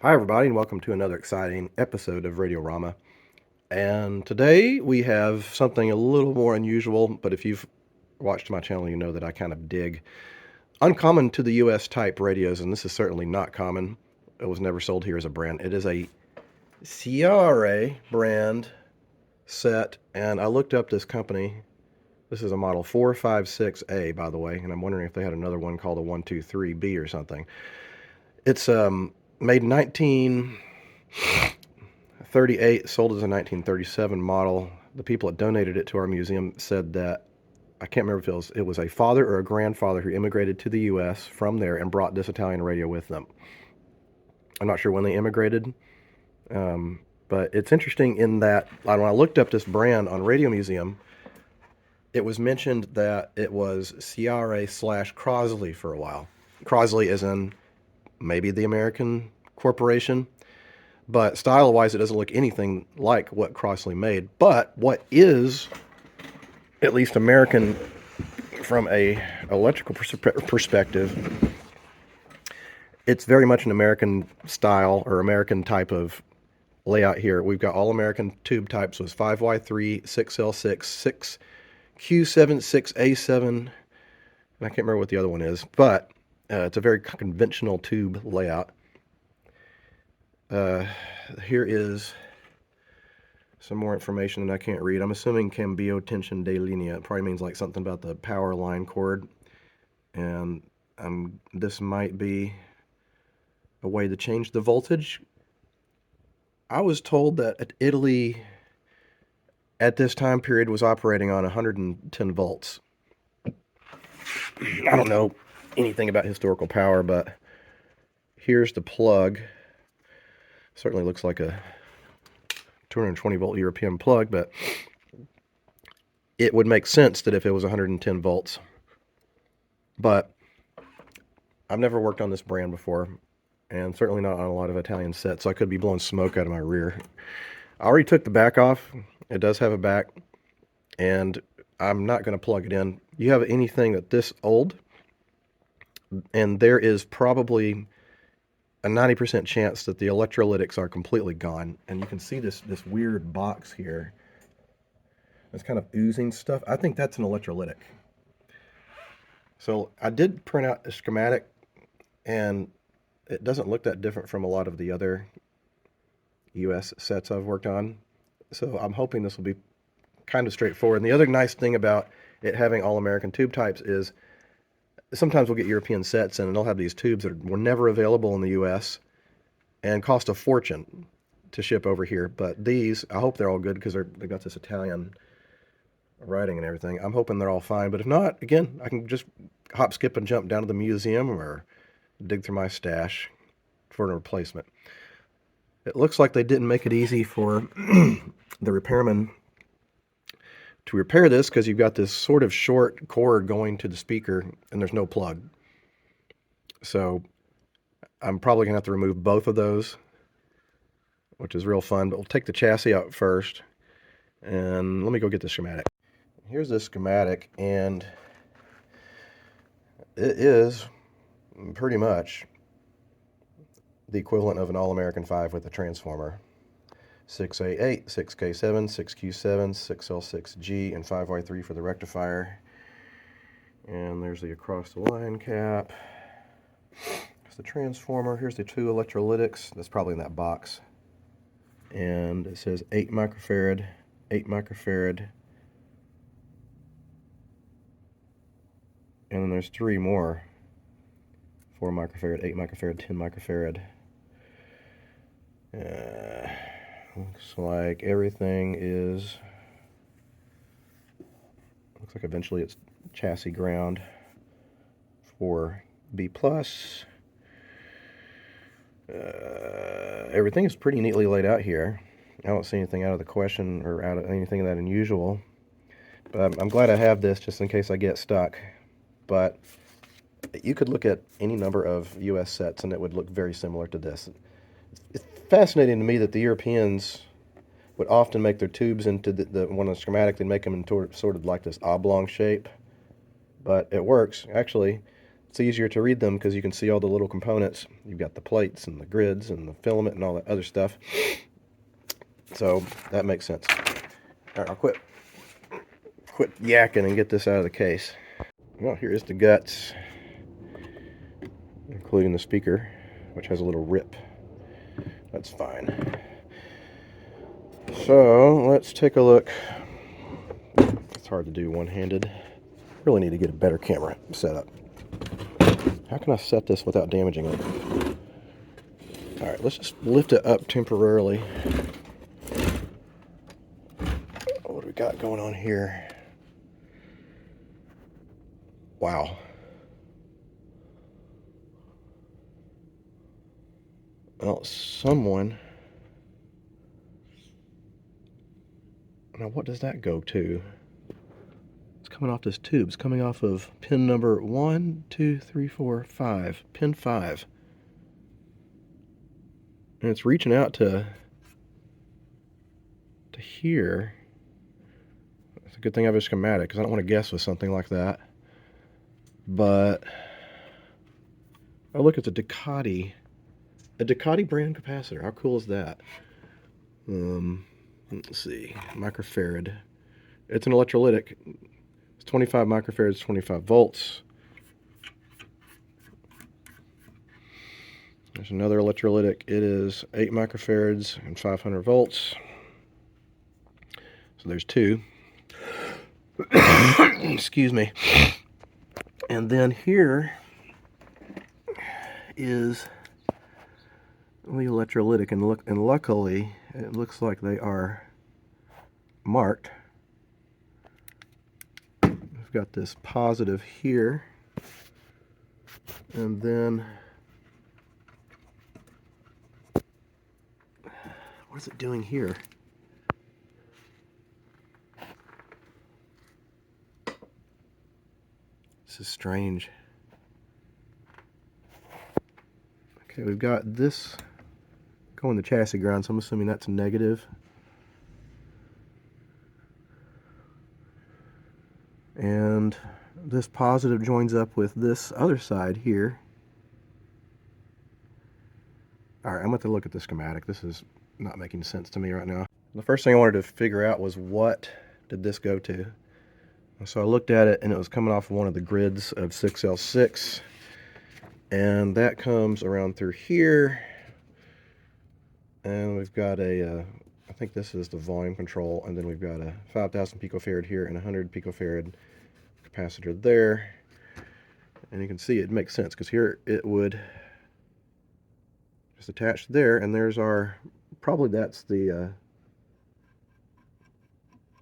Hi, everybody, and welcome to another exciting episode of Radiorama. And today we have something a little more unusual, but if you've watched my channel, you know that I kind of dig uncommon to the US type radios, and this is certainly not common. It was never sold here as a brand. It is a Siare brand set, and I looked up this company. This is a model 456A, by the way, and I'm wondering if they had another one called a 123B or something. It's made 1938, sold as a 1937 model. The people that donated it to our museum said that, I can't remember if it was a father or a grandfather who immigrated to the U.S. from there and brought this Italian radio with them. I'm not sure when they immigrated, but it's interesting in that when I looked up this brand on Radio Museum, it was mentioned that it was Siare/Crosley for a while. Crosley is in maybe the American corporation, but style-wise it doesn't look anything like what Crosley made. But what is at least American from a electrical perspective, it's very much an American style or American type of layout here. We've got all American tube types, so it's 5Y3, 6L6, 6Q7, 6A7, and I can't remember what the other one is, but it's a very conventional tube layout. Here is some more information that I can't read. I'm assuming cambio tension de linea. It probably means like something about the power line cord. And this might be a way to change the voltage. I was told that Italy at this time period was operating on 110 volts. I don't know anything about historical power, but here's the plug. Certainly looks like a 220 volt European plug, but it would make sense that if it was 110 volts. But I've never worked on this brand before, and certainly not on a lot of Italian sets, so I could be blowing smoke out of my rear. I already took the back off. It does have a back, and I'm not going to plug it in. You have anything that this old, and there is probably a 90% chance that the electrolytics are completely gone. And you can see this weird box here. It's kind of oozing stuff. I think that's an electrolytic. So I did print out a schematic, and it doesn't look that different from a lot of the other US sets I've worked on. So I'm hoping this will be kind of straightforward. And the other nice thing about it having all American tube types is sometimes we'll get European sets and they'll have these tubes that were never available in the US and cost a fortune to ship over here. But these, I hope they're all good because they've got this Italian writing and everything. I'm hoping they're all fine. But if not, again, I can just hop, skip, and jump down to the museum or dig through my stash for a replacement. It looks like they didn't make it easy for the repairman to repair this because you've got this sort of short cord going to the speaker and there's no plug. So I'm probably going to have to remove both of those, which is real fun. But we'll take the chassis out first, and let me go get the schematic. Here's the schematic, and it is pretty much the equivalent of an All-American 5 with a transformer. 6A8, 6K7, 6Q7, 6L6G, and 5Y3 for the rectifier. And there's the across the line cap. There's the transformer. Here's the two electrolytics. That's probably in that box. And it says 8 microfarad, 8 microfarad. And then there's 3 more. 4 microfarad, 8 microfarad, 10 microfarad. Looks like everything is, looks like eventually it's chassis ground for B+. Everything is pretty neatly laid out here. I don't see anything out of the question or out of anything that unusual. But I'm glad I have this just in case I get stuck. But you could look at any number of US sets and it would look very similar to this. It's fascinating to me that the Europeans would often make their tubes into the one on the schematic. They'd make them in sort of like this oblong shape, but it works. Actually, it's easier to read them because you can see all the little components. You've got the plates and the grids and the filament and all that other stuff. So that makes sense. All right, I'll quit yakking and get this out of the case. Well, here's the guts, including the speaker, which has a little rip. That's fine. So let's take a look. It's hard to do one-handed. Really need to get a better camera set up. How can I set this without damaging it? All right, let's just lift it up temporarily. What do we got going on here? Wow. Well, now what does that go to? It's coming off this tube. It's coming off of pin number 1, 2, 3, 4, 5. Pin 5. And it's reaching out to here. It's a good thing I have a schematic because I don't want to guess with something like that. But oh, look, it's a Ducati brand capacitor. How cool is that? Let's see, microfarad. It's an electrolytic. It's 25 microfarads, 25 volts. There's another electrolytic. It is 8 microfarads and 500 volts. So there's 2. Excuse me. And then here is the electrolytic, and luckily it looks like they are marked. We've got this positive here, and then what is it doing here? This is strange. Okay, we've got this going to chassis ground, so I'm assuming that's negative. And this positive joins up with this other side here. Alright, I'm going to have to look at the schematic. This is not making sense to me right now. The first thing I wanted to figure out was what did this go to? So I looked at it and it was coming off of one of the grids of 6L6. And that comes around through here. And we've got a, I think this is the volume control, and then we've got a 5,000 picofarad here and a 100 picofarad capacitor there. And you can see it makes sense because here it would just attach there, and there's our, probably that's the,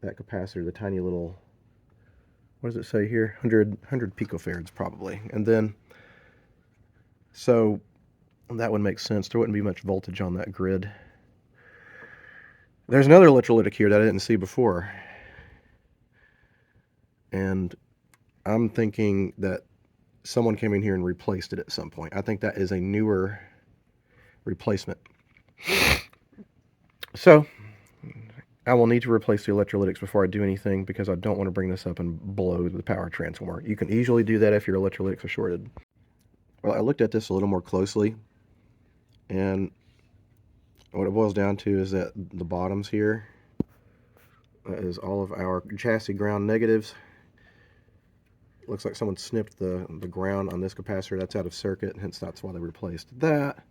that capacitor, the tiny little, what does it say here? 100 picofarads probably. And then, so that would make sense. There wouldn't be much voltage on that grid. There's another electrolytic here that I didn't see before. And I'm thinking that someone came in here and replaced it at some point. I think that is a newer replacement. So I will need to replace the electrolytics before I do anything because I don't want to bring this up and blow the power transformer. You can easily do that if your electrolytics are shorted. Well, I looked at this a little more closely, and what it boils down to is that the bottoms here is all of our chassis ground negatives. Looks like someone snipped the ground on this capacitor. That's out of circuit, hence that's why they replaced that.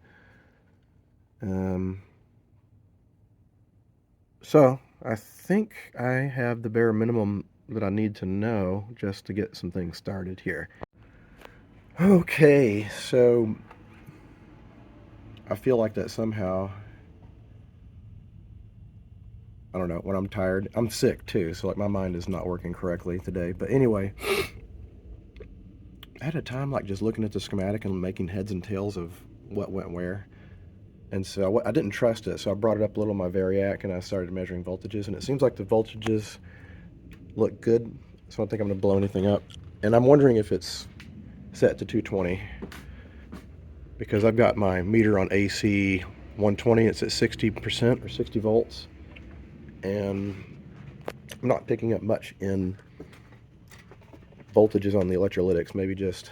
So I think I have the bare minimum that I need to know just to get some things started here. Okay, so I feel like that somehow, I don't know, when I'm tired, I'm sick too, so like my mind is not working correctly today. But anyway, I had a time like just looking at the schematic and making heads and tails of what went where. And so I didn't trust it, so I brought it up a little on my Variac and I started measuring voltages, and it seems like the voltages look good, so I don't think I'm going to blow anything up. And I'm wondering if it's set to 220, because I've got my meter on AC 120, it's at 60% or 60 volts, and I'm not picking up much in voltages on the electrolytics, maybe just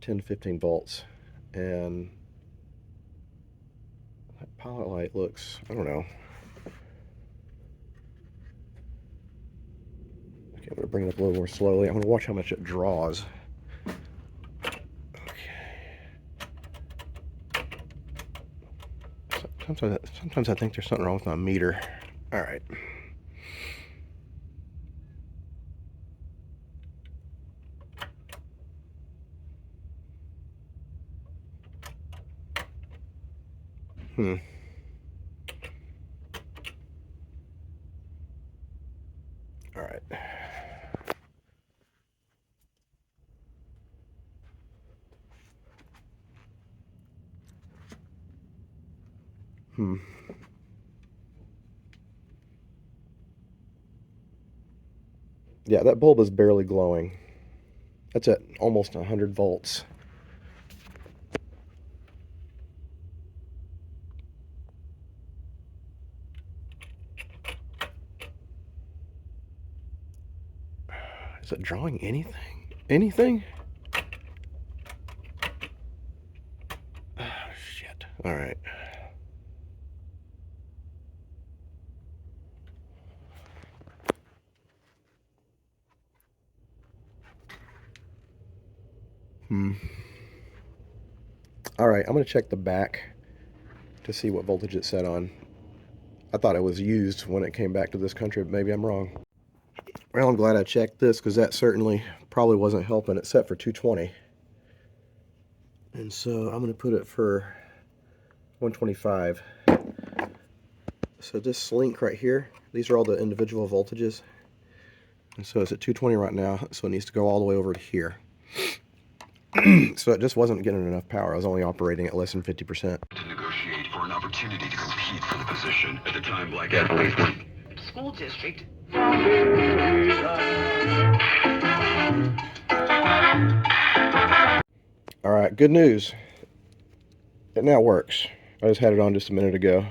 10 to 15 volts. And that pilot light looks, I don't know. Okay, I'm going to bring it up a little more slowly. I'm going to watch how much it draws. Sometimes I think there's something wrong with my meter. All right. All right. Yeah, that bulb is barely glowing. That's at almost 100 volts. Is it drawing anything? Anything? Oh, shit. All right. All right, I'm going to check the back to see what voltage it's set on. I thought it was used when it came back to this country, but maybe I'm wrong. Well, I'm glad I checked this because that certainly probably wasn't helping. It's set for 220. And so I'm going to put it for 125. So this link right here, these are all the individual voltages. And so it's at 220 right now, so it needs to go all the way over to here. So it just wasn't getting enough power. I was only operating at less than 50%. To negotiate for an opportunity to compete for the position at the time Black athletes school district. All right, good news. It now works. I just had it on just a minute ago.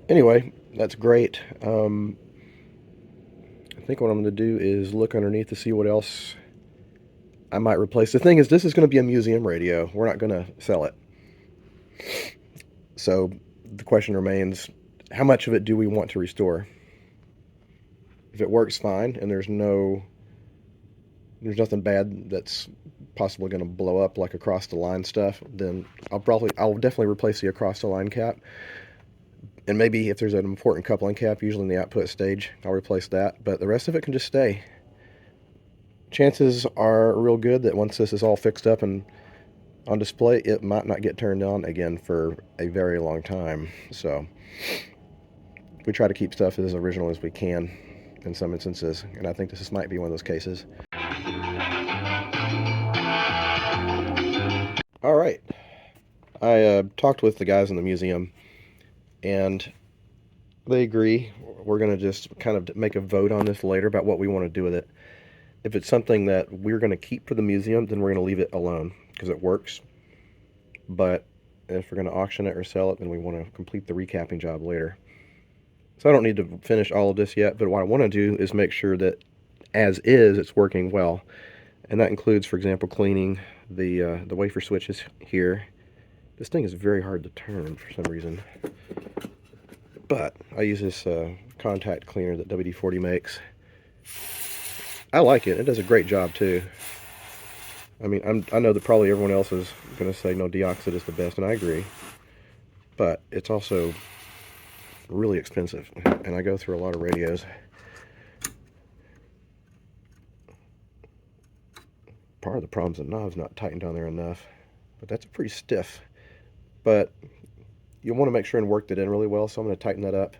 Anyway, that's great. I think what I'm going to do is look underneath to see what else I might replace. The thing is, this is going to be a museum radio. We're not going to sell it. So the question remains, how much of it do we want to restore? If it works fine and there's nothing bad that's possibly going to blow up like across the line stuff, then I'll definitely replace the across the line cap. And maybe if there's an important coupling cap, usually in the output stage, I'll replace that. But the rest of it can just stay. Chances are real good that once this is all fixed up and on display, it might not get turned on again for a very long time. So we try to keep stuff as original as we can in some instances, and I think this might be one of those cases. All right. I talked with the guys in the museum, and they agree. We're going to just kind of make a vote on this later about what we want to do with it. If it's something that we're going to keep for the museum, then we're going to leave it alone because it works. But if we're going to auction it or sell it, then we want to complete the recapping job later. So I don't need to finish all of this yet, but what I want to do is make sure that as is, it's working well. And that includes, for example, cleaning the wafer switches here. This thing is very hard to turn for some reason. But I use this contact cleaner that WD-40 makes. I like it. It does a great job too. I mean, I know that probably everyone else is going to say no, deoxit is the best, and I agree. But it's also really expensive, and I go through a lot of radios. Part of the problem is the knob's not tightened down there enough, but that's pretty stiff. But you want to make sure and work that in really well, so I'm going to tighten that up.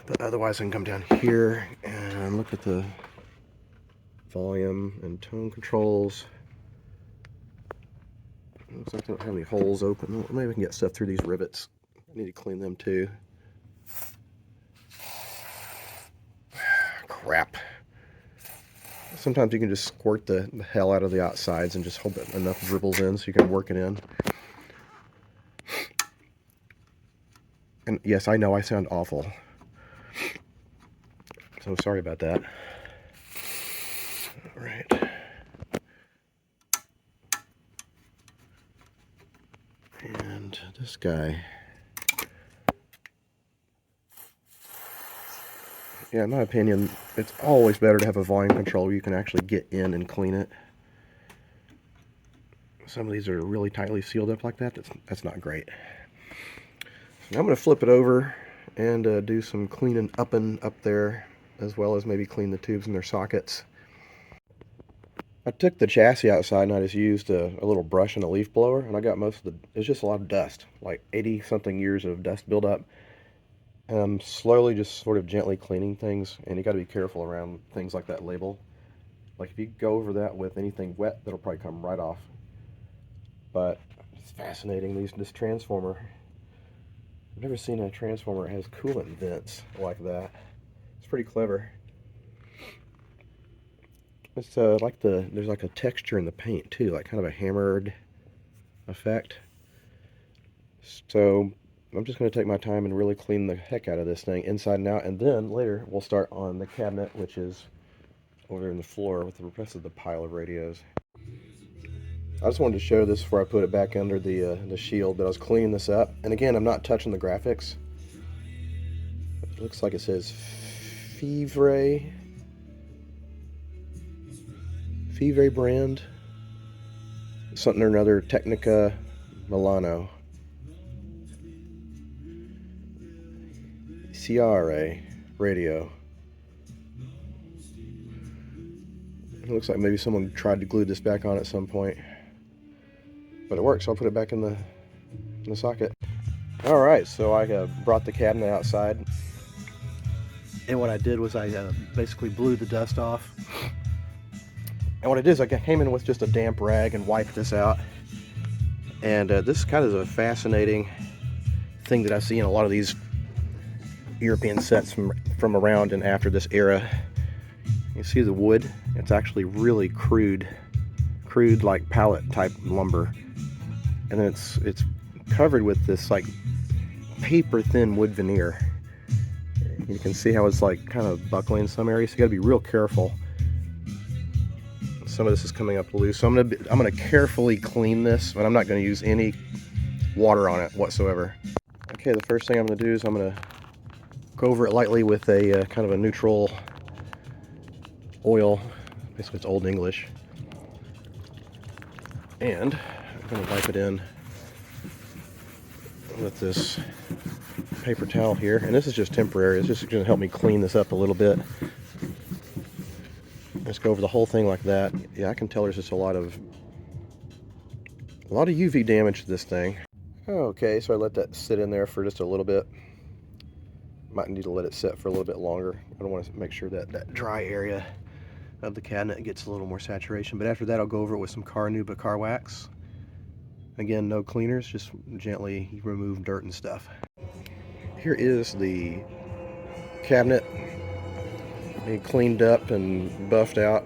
But otherwise, I can come down here and look at the volume and tone controls. Looks like I don't have any holes open. Maybe we can get stuff through these rivets. I need to clean them too. crap. Sometimes you can just squirt the hell out of the outsides and just hope that enough dribbles in so you can work it in. And yes, I know I sound awful. So sorry about that. All right. And this guy. Yeah, in my opinion, it's always better to have a volume control where you can actually get in and clean it. Some of these are really tightly sealed up like that. That's not great. So now I'm going to flip it over and do some cleaning up there, as well as maybe clean the tubes in their sockets. I took the chassis outside and I just used a little brush and a leaf blower, and I got most of it's just a lot of dust, like 80 something years of dust buildup. And I'm slowly just sort of gently cleaning things, and you got to be careful around things like that label. Like if you go over that with anything wet, that'll probably come right off. But it's fascinating, this transformer. I've never seen a transformer that has coolant vents like that. It's pretty clever. It's like there's like a texture in the paint too, like kind of a hammered effect. So I'm just going to take my time and really clean the heck out of this thing inside and out, and then later we'll start on the cabinet, which is over in the floor with the rest of the pile of radios. I just wanted to show this before I put it back under the shield, but I was cleaning this up, and again, I'm not touching the graphics. It looks like it says Fivre brand, something or another, Technica Milano. Siare Radio. It looks like maybe someone tried to glue this back on at some point, but it works. So I'll put it back in the socket. All right, so I brought the cabinet outside, and what I did was I basically blew the dust off. And what I did is I came in with just a damp rag and wiped this out. And this kind of is a fascinating thing that I see in a lot of these European sets from around and after this era. You see the wood? It's actually really crude like pallet type lumber, and then it's covered with this like paper thin wood veneer. You can see how it's like kind of buckling in some areas, so you got to be real careful. Some of this is coming up loose, so I'm gonna carefully clean this, but I'm not going to use any water on it whatsoever. Okay, the first thing I'm going to do is I'm going to go over it lightly with a kind of a neutral oil. Basically, it's Old English. And I'm going to wipe it in with this paper towel here. And this is just temporary. It's just going to help me clean this up a little bit. Just go over the whole thing like that. Yeah, I can tell there's just a lot of UV damage to this thing. Okay, so I let that sit in there for just a little bit. Might need to let it sit for a little bit longer. I don't want to make sure that that dry area of the cabinet gets a little more saturation. But after that, I'll go over it with some Carnauba car wax. Again, no cleaners, just gently remove dirt and stuff. Here is the cabinet. It cleaned up and buffed out,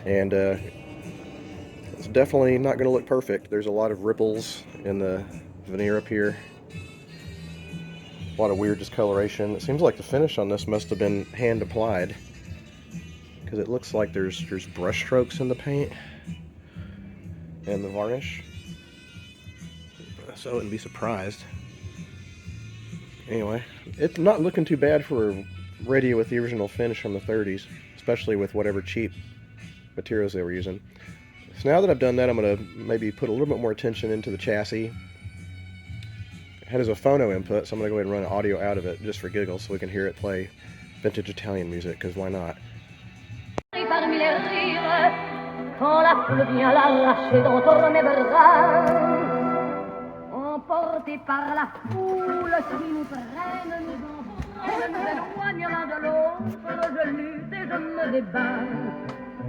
and it's definitely not going to look perfect. There's a lot of ripples in the veneer up here. A lot of weird discoloration. It seems like the finish on this must have been hand applied, because it looks like there's brush strokes in the paint and the varnish, so I wouldn't be surprised. Anyway, it's not looking too bad for a radio with the original finish from the 30s, especially with whatever cheap materials they were using. So now that I've done that, I'm going to maybe put a little bit more attention into the chassis. It has a phono input, so I'm going to go ahead and run audio out of it just for giggles so we can hear it play vintage Italian music, because why not?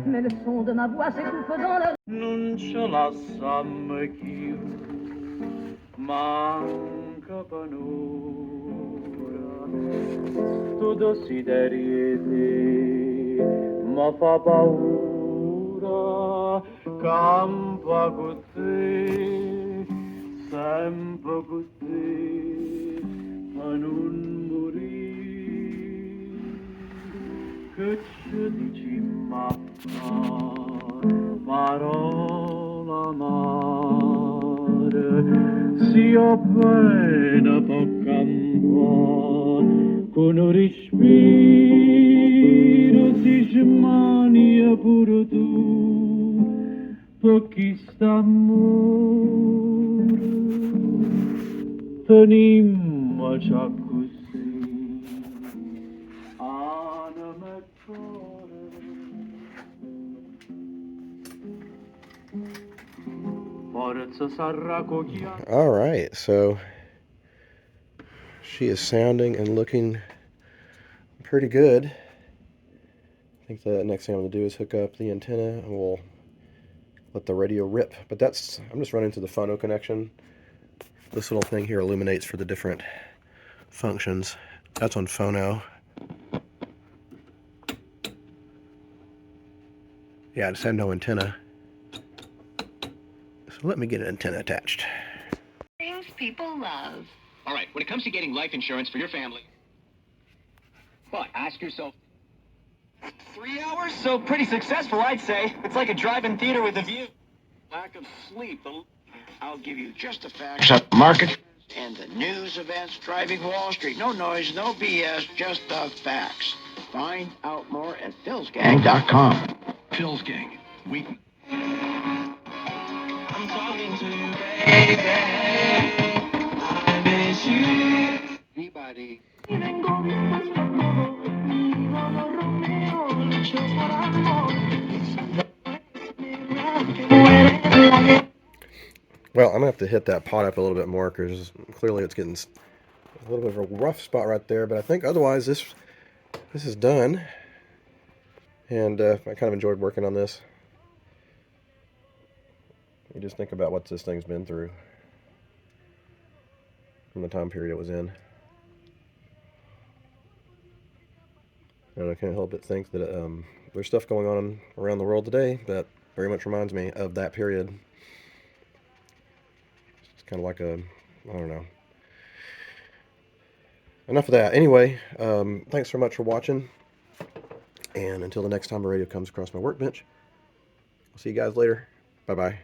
Mais le son de ma voix s'étouffe dans le... Non ce la samme chiù manca panura tu desideriete, ma fa paura, campa con te, sempre con te, ma non morire, che ci dici mamma, parola amare, sia bene può campare, con un respiro si smania pure tu, per chi sta amore, tenimmoci così, anima e cuore. Forza sarà cogliere. All right, so she is sounding and looking pretty good. I think the next thing I'm going to do is hook up the antenna and we'll let the radio rip. But I'm just running to the phono connection. This little thing here illuminates for the different functions. That's on phono. Yeah, I just had no antenna. So let me get an antenna attached. Things people love. All right, when it comes to getting life insurance for your family, but ask yourself, 3 hours? So pretty successful, I'd say. It's like a drive-in theater with a view. Lack of sleep. I'll give you just the facts of market and the news events driving Wall Street. No noise, no BS, just the facts. Find out more at philsgang.com. Phil's Gang. I'm talking to you, baby. I miss you. Anybody? Well, I'm going to have to hit that pot up a little bit more because clearly it's getting a little bit of a rough spot right there. But I think otherwise this is done. And I kind of enjoyed working on this. You just think about what this thing's been through from the time period it was in. And I can't help but think that there's stuff going on around the world today that very much reminds me of that period. It's kind of like I don't know. Enough of that. Anyway, thanks so much for watching. And until the next time a radio comes across my workbench, I'll see you guys later. Bye-bye.